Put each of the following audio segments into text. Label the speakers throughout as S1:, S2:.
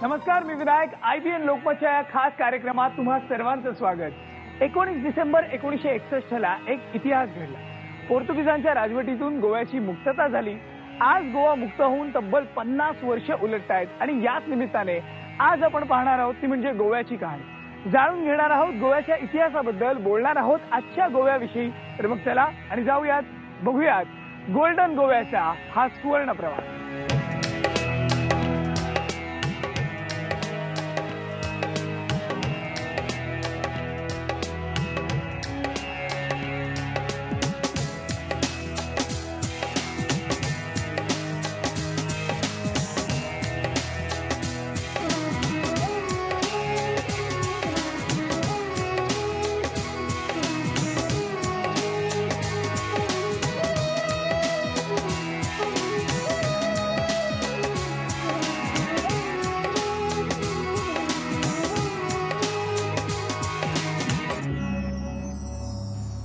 S1: नमस्कार, मी विनायक. IBN लोकमतच्या या खास कार्यक्रमात तुम्हा सर्वांचं स्वागत. 19 डिसेंबर 1961 ला एक इतिहास घडला. पोर्तुगीजांच्या राजवटीतून गोव्याची मुक्तता झाली. आज गोवा मुक्त होऊन तब्बल 50 वर्ष उलटतायत आणि याच निमित्ताने आज आपण पाहणार आहोत ती म्हणजे गोव्याची कहाणी. जाणून घेणार आहोत गोव्याच्या इतिहासाबद्दल, बोलणार आहोत आजच्या गोव्याविषयी. तर मग चला आणि जाऊयात, बघूयात गोल्डन गोव्याचा हा सुवर्ण प्रवास.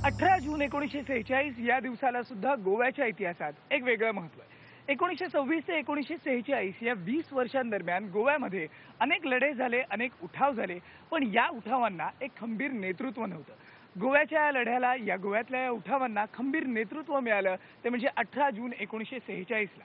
S1: 18 जून 1946 या दिवसाला सुद्धा गोव्याच्या इतिहासात एक वेगळं महत्त्व आहे. 1926 ते 1946 या 20 वर्षांदरम्यान गोव्यामध्ये अनेक लढे झाले, अनेक उठाव झाले, पण या उठावांना एक खंबीर नेतृत्व नव्हतं. गोव्याच्या या लढ्याला, या गोव्यातल्या या उठावांना खंबीर नेतृत्व मिळालं ते म्हणजे 18 जून 1946 ला.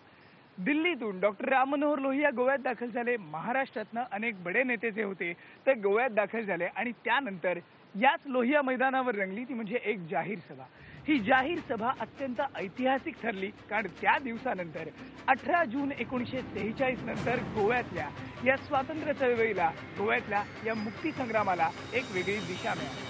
S1: दिल्लीतून डॉक्टर राम मनोहर लोहिया गोव्यात दाखल झाले. महाराष्ट्रातनं अनेक बडे नेते जे होते ते गोव्यात दाखल झाले आणि त्यानंतर याच लोहिया मैदानावर रंगली ती म्हणजे एक जाहीर सभा. ही जाहीर सभा अत्यंत ऐतिहासिक ठरली, कारण त्या दिवसानंतर 18 जून 1946 नंतर गोव्यातल्या या स्वातंत्र्य चळवळीला, गोव्यातल्या या मुक्ती संग्रामाला एक वेगळी दिशा मिळाली.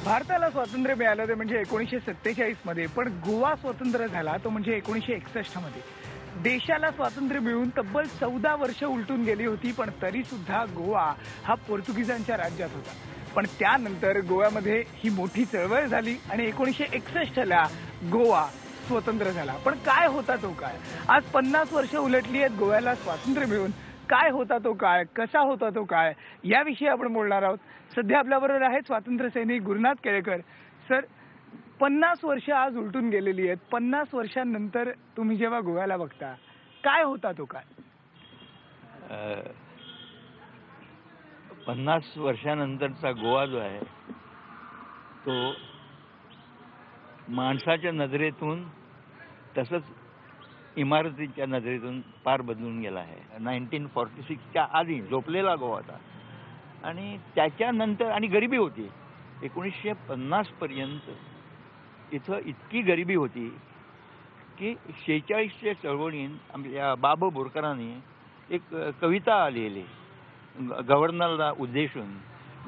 S1: भारताला स्वातंत्र्य मिळालं ते म्हणजे 1947 मध्ये, पण गोवा स्वतंत्र झाला तो म्हणजे 1961 मध्ये. देशाला स्वातंत्र्य मिळून तब्बल 14 वर्ष उलटून गेली होती, पण तरी सुद्धा गोवा हा पोर्तुगीजांच्या राज्यात होता. पण त्यानंतर गोव्यामध्ये ही मोठी चळवळ झाली आणि 1961 ला गोवा स्वतंत्र झाला. पण काय होता तो काळ? आज 50 वर्ष उलटली आहेत गोव्याला स्वातंत्र्य मिळून. काय होता तो काळ, कसा होता तो काळ, याविषयी आपण बोलणार आहोत. सध्या आपल्याबरोबर आहेत स्वातंत्र्य सैनिक गुरुनाथ केळेकर. सर, 50 वर्ष आज उलटून गेलेली आहेत. 50 वर्षांनंतर तुम्ही जेव्हा गोव्याला बघता, काय होता तो काळ?
S2: 50 वर्षानंतरचा गोवा जो आहे तो माणसाच्या नजरेतून तसंच इमारतीच्या नजरेतून फार बदलून गेला आहे. 1946च्या आधी झोपलेला गोवा होता आणि त्याच्यानंतर आणि गरिबी होती. 1950 पर्यंत इथं इतकी गरिबी होती की 46च्या चळवळीत आपल्या बाबा बोरकरांनी एक कविता लिहिली गव्हर्नरला उद्देशून,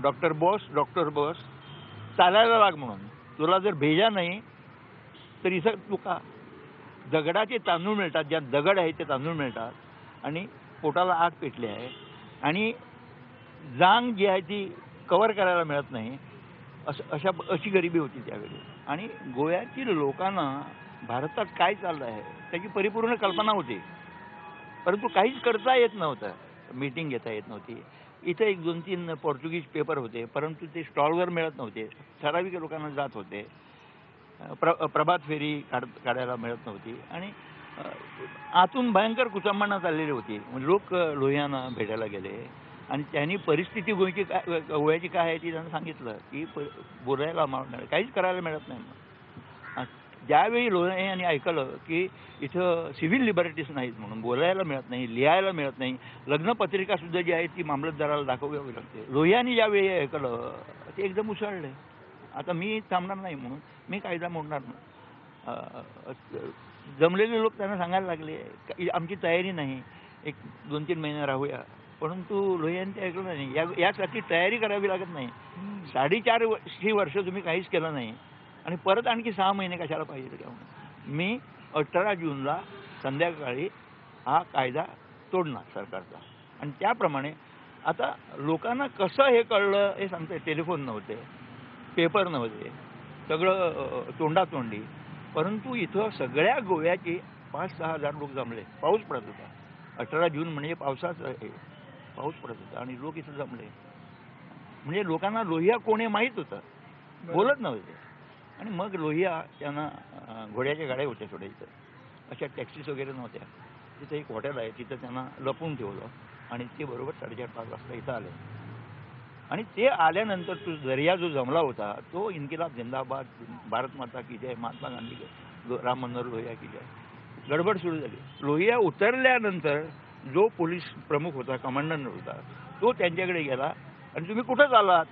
S2: डॉक्टर बॉस चालायला लाग म्हणून. तुला जर भेजा नाही तर इथं तुका दगडाचे तांदूळ मिळतात, ज्यात दगड आहे ते तांदूळ मिळतात आणि पोटाला आग पेटली आहे आणि जांग जी आहे ती कव्हर करायला मिळत नाही. अशी गरिबी होती त्यावेळी. आणि गोव्यातील लोकांना भारतात काय चाललं आहे त्याची परिपूर्ण कल्पना होती, परंतु काहीच करता येत नव्हतं. मीटिंग घेता येत नव्हती. इथं 1-2-3 पोर्तुगीज पेपर होते, परंतु ते स्टॉलवर मिळत नव्हते. ठराविक लोकांना जात होते. प्रभात फेरी काढायला मिळत नव्हती आणि आतून भयंकर कुचंबना चाललेली होती. लोक लोहियांना भेटायला गेले आणि त्यांनी परिस्थिती गोव्याची काय आहे ती त्यांना सांगितलं की बोलायला काहीच करायला मिळत नाही. ज्यावेळी लोहियांनी ऐकलं की इथं सिव्हिल लिबर्टीज नाहीत म्हणून, बोलायला मिळत नाही, लिहायला मिळत नाही, लग्नपत्रिका सुद्धा जी आहे ती मामलतदाराला दाखवावी लागते. लोहियांनी ज्यावेळी ऐकलं ते एकदम उसळले. आता मी थांबणार नाही म्हणून, मी कायदा मोडणार नाही. जमलेले लोक त्यांना सांगायला लागले आमची तयारी नाही, 1-2-3 महिने राहूया. परंतु लोहियांनी ऐकलं नाही. यासाठी तयारी करावी लागत नाही. 4.5 वर्ष तुम्ही काहीच केलं नाही आणि परत आणखी 6 महिने कशाला पाहिजे त्यामुळे मी 18 जूनला संध्याकाळी हा कायदा तोडणार सरकारचा. आणि त्याप्रमाणे आता लोकांना कसं हे कळलं हे सांगते. टेलिफोन नव्हते, पेपर नव्हते, सगळं तोंडातोंडी. परंतु इथं सगळ्या गोव्याची 5-6 हजार लोक जमले. पाऊस पडत होता. 18 जून म्हणजे पावसाचं हे पाऊस पडत होता आणि लोक इथं जमले. म्हणजे लोकांना लोहिया कोण आहे माहीत होतं, बोलत नव्हते. आणि मग लोहिया त्यांना घोड्याच्या गाड्या होत्या थोड्या इथं, अशा टॅक्सीज वगैरे नव्हत्या. तिथं एक हॉटेल आहे, तिथं त्यांना लपवून ठेवलं आणि ते बरोबर 4:30-5 वाजता इथं आले. आणि ते आल्यानंतर तो दर्या जो जमला होता तो इन्किलाब जिंदाबाद, भारत माता की जय, महात्मा गांधी की, राम मनोहर लोहिया की जय, गडबड सुरू झाली. लोहिया उतरल्यानंतर जो पोलीस प्रमुख होता, कमांडंट होता, तो त्यांच्याकडे गेला आणि तुम्ही कुठं चाललात?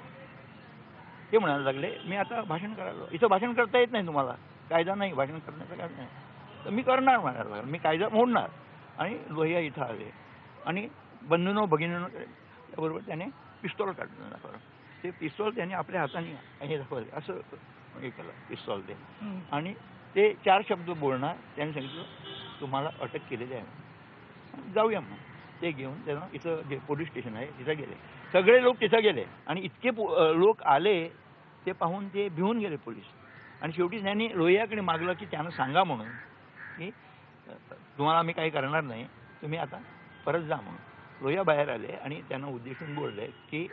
S2: ते म्हणायला लागले मी आता भाषण करायला. इथं भाषण करता येत नाही तुम्हाला, कायदा नाही, भाषण करण्याचा काय नाही. तर मी करणार म्हणायला लागला, मी कायदा मोडणार. आणि लोहिया इथं आले आणि बंधूनो भगिनीनो बरोबर त्याने पिस्तॉल काढलं दाखवलं. ते पिस्तॉल त्याने आपल्या हाताने हे दाखवले, असं हे केलं पिस्तॉल ते. आणि ते 4 शब्द बोलणार. त्याने सांगितलं तुम्हाला अटक केलेली आहे, जाऊया मग. ते घेऊन त्यांना इथं जे पोलीस स्टेशन आहे तिथं गेले. सगळे लोक तिथं गेले आणि इतके लोक आले ते पाहून ते भिवून गेले पोलीस. आणि शेवटी त्यांनी लोहियाकडे मागलं की त्यानं सांगा म्हणून की तुम्हाला आम्ही काही करणार नाही, तुम्ही आता परत जा म्हणून. लोहिया बाहेर आले आणि त्यांना उद्देशून बोलले की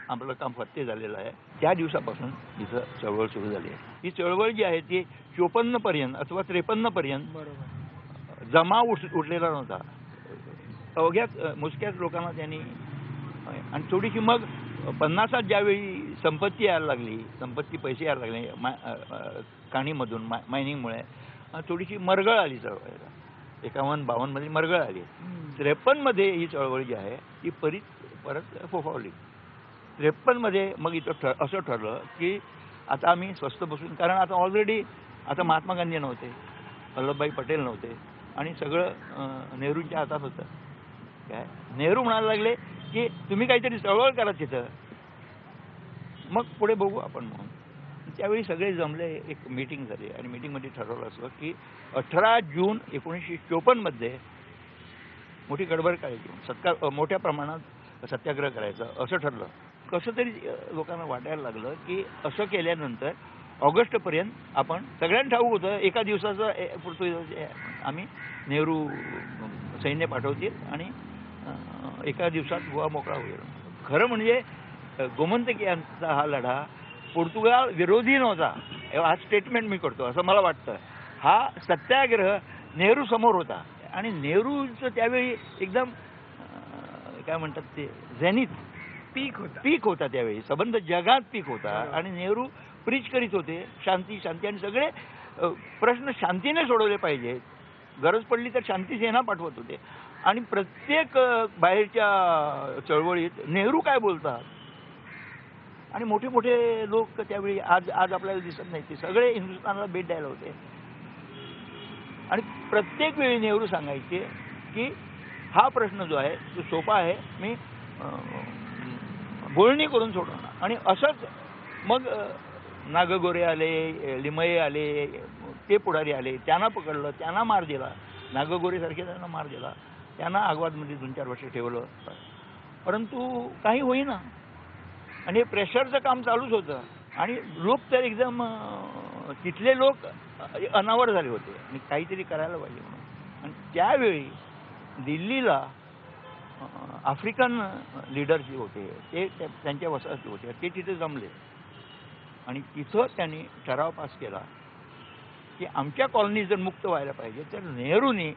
S2: आपलं काम फत्ते झालेलं आहे. त्या दिवसापासून इथं चळवळ सुरू झाली आहे. ही चळवळ जी आहे ती 54 पर्यंत अथवा 53 पर्यंत
S1: बरोबर
S2: जमा उठलेला नव्हता. अवघ्याच मोजक्याच लोकांना त्यांनी. आणि थोडीशी मग 50सात ज्यावेळी संपत्ती यायला लागली, संपत्ती पैसे यायला लागले काणीमधून मायनिंगमुळे, थोडीशी मरगळ आली चळवळीला. 51-52 मध्ये मरगळ आली. 53 मध्ये ही चळवळ जी आहे ती परत फोफावली. 53 मध्ये मग इथं असं ठरलं की आता आम्ही स्वस्त बसून, कारण आता ऑलरेडी आता महात्मा गांधी नव्हते, वल्लभभाई पटेल नव्हते आणि सगळं नेहरूंच्या हातात होतं. काय नेहरू म्हणायला लागले की तुम्ही काहीतरी चळवळ करा तिथं, मग पुढे बघू आपण म्हणून. त्यावेळी सगळे जमले, एक मीटिंग झाली आणि मीटिंगमध्ये ठरवलं असं की 18 जून 1954 मध्ये मोठी गडबड करायची, मोठ्या प्रमाणात सत्याग्रह करायचा असं ठरलं. कसं तरी लोकांना वाटायला लागलं की असं केल्यानंतर ऑगस्टपर्यंत आपण, सगळ्यांना ठाऊक होतं एका दिवसाचं पुरतं आम्ही नेहरू सैन्य पाठवतील आणि एका दिवसात गोवा मोकळा होईल. खरं म्हणजे गोमंतक यांचा हा लढा पोर्तुगाल विरोधी नव्हता, हा स्टेटमेंट मी करतो असं मला वाटतं. हा सत्याग्रह नेहरू समोर होता आणि नेहरूचं त्यावेळी एकदम काय म्हणतात ते झेनिथ पीक होता त्यावेळी, संबंध जगात पीक होता. आणि नेहरू प्रीच करीत होते शांती शांती, आणि सगळे प्रश्न शांतीने सोडवले पाहिजे, गरज पडली तर शांती सेना पाठवत होते. आणि प्रत्येक बाहेरच्या चळवळीत नेहरू काय बोलतात आणि मोठे मोठे लोक त्यावेळी आज आपल्याला दिसत नाही, ते सगळे हिंदुस्थानला भेट द्यायला होते. आणि प्रत्येक वेळी नेहरू सांगायचे की हा प्रश्न जो आहे तो सोपा आहे, मी बोलणी करून सोडवणार. आणि असंच मग नागगोरे आले, लिमये आले, ते पुढारी आले, त्यांना पकडलं, त्यांना मार दिला. नागगोरेसारखे त्यांना मार दिला, त्यांना आगवादमध्ये 2-4 वर्ष ठेवलं, परंतु काही होईना. आणि हे प्रेशरचं काम चालूच होतं. आणि लोक तर एकदम तिथले लोक अनावर झाले होते आणि काहीतरी करायला पाहिजे म्हणून. आणि त्यावेळी दिल्लीला आफ्रिकन लीडर जे होते ते त्यांच्या वसाहती होते, ते तिथे जमले आणि तिथं त्यांनी ठराव पास केला की आमच्या कॉलनी जर मुक्त व्हायला पाहिजे तर नेहरूंनी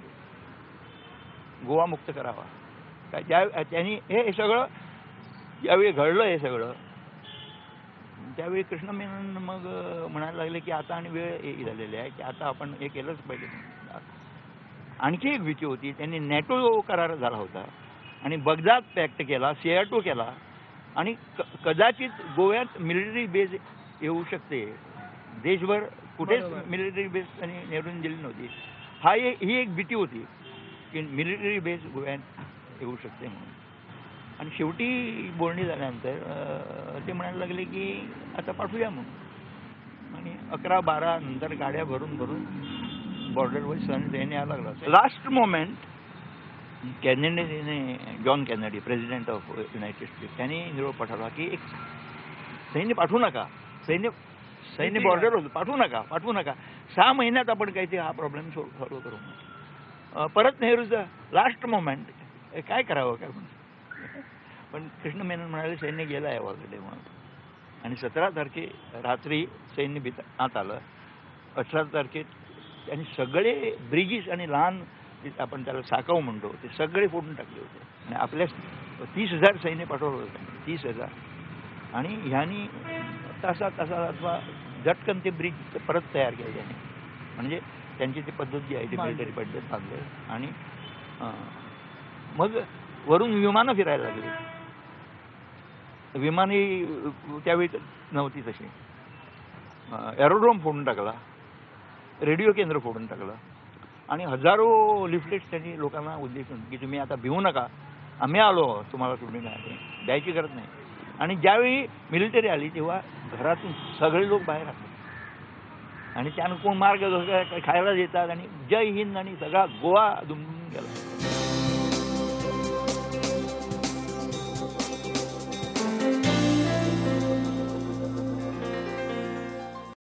S2: गोवा मुक्त करावा. काय त्यांनी हे सगळं ज्यावेळी घडलं हे सगळं, त्यावेळी कृष्ण मेनन मग म्हणायला लागले की आता आणि वेळ झालेली आहे की आता आपण हे केलंच पाहिजे. आणखी एक भीती होती, त्यांनी नॅटो करार झाला होता आणि बगदाद पॅक्ट केला, सियाटो केला आणि कदाचित गोव्यात मिलिटरी बेस येऊ शकते. देशभर कुठेच मिलिटरी बेस त्यांनी नेहरूंनी दिली नव्हती. ही एक भीती होती की मिलिटरी बेस गोव्यात येऊ शकते म्हणून. आणि शेवटी बोलणी झाल्यानंतर ते म्हणायला लागले की आता पाठवूया म्हणून. आणि 11-12 नंतर गाड्या भरून बॉर्डरवर सैन्य यायला लागला. लास्ट मोमेंट कॅनेडीने, John Kennedy president of United States, त्यांनी निरोप पाठवला की एक सैन्य पाठवू नका, सैन्य बॉर्डरवर पाठवू नका, 6 महिन्यात आपण काहीतरी हा प्रॉब्लेम सॉल्व्ह करू. परत नेहरूचा लास्ट मोमेंट काय करावं काय म्हणून. पण कृष्ण मेनन म्हणाले सैन्य गेलं आहे ऑलरेडी म्हणून. आणि 17 तारखे रात्री सैन्य आत आलं. 18 तारखे त्यांनी सगळे ब्रिजेस आणि लहान आपण त्याला साकाव म्हणतो ते सगळे फोडून टाकले होते. आणि आपल्या 30,000 सैन्य पाठवलं होतं 30,000. आणि ह्यांनी तासात अथवा झटकन ते ब्रिज परत तयार केले त्याने. म्हणजे त्यांची ती पद्धत जी आहे ती मिलिटरी पद्धत बांधली. आणि मग वरून विमानं फिरायला लागली. विमानही त्यावेळी नव्हती तशी. एरोड्रोम फोडून टाकला, रेडिओ केंद्र फोडून टाकलं आणि हजारो लिफलेट्स त्यांनी लोकांना उद्देशून की तुम्ही आता भिवू नका, आम्ही आलो तुम्हाला सोडून द्यायची गरज नाही. आणि ज्यावेळी मिलिटरी आली तेव्हा घरातून सगळे लोक बाहेर आले आणि त्यानं कोण मार्ग खायला देतात आणि जय हिंद आणि सगळा गोवा दुमदुमून गेला.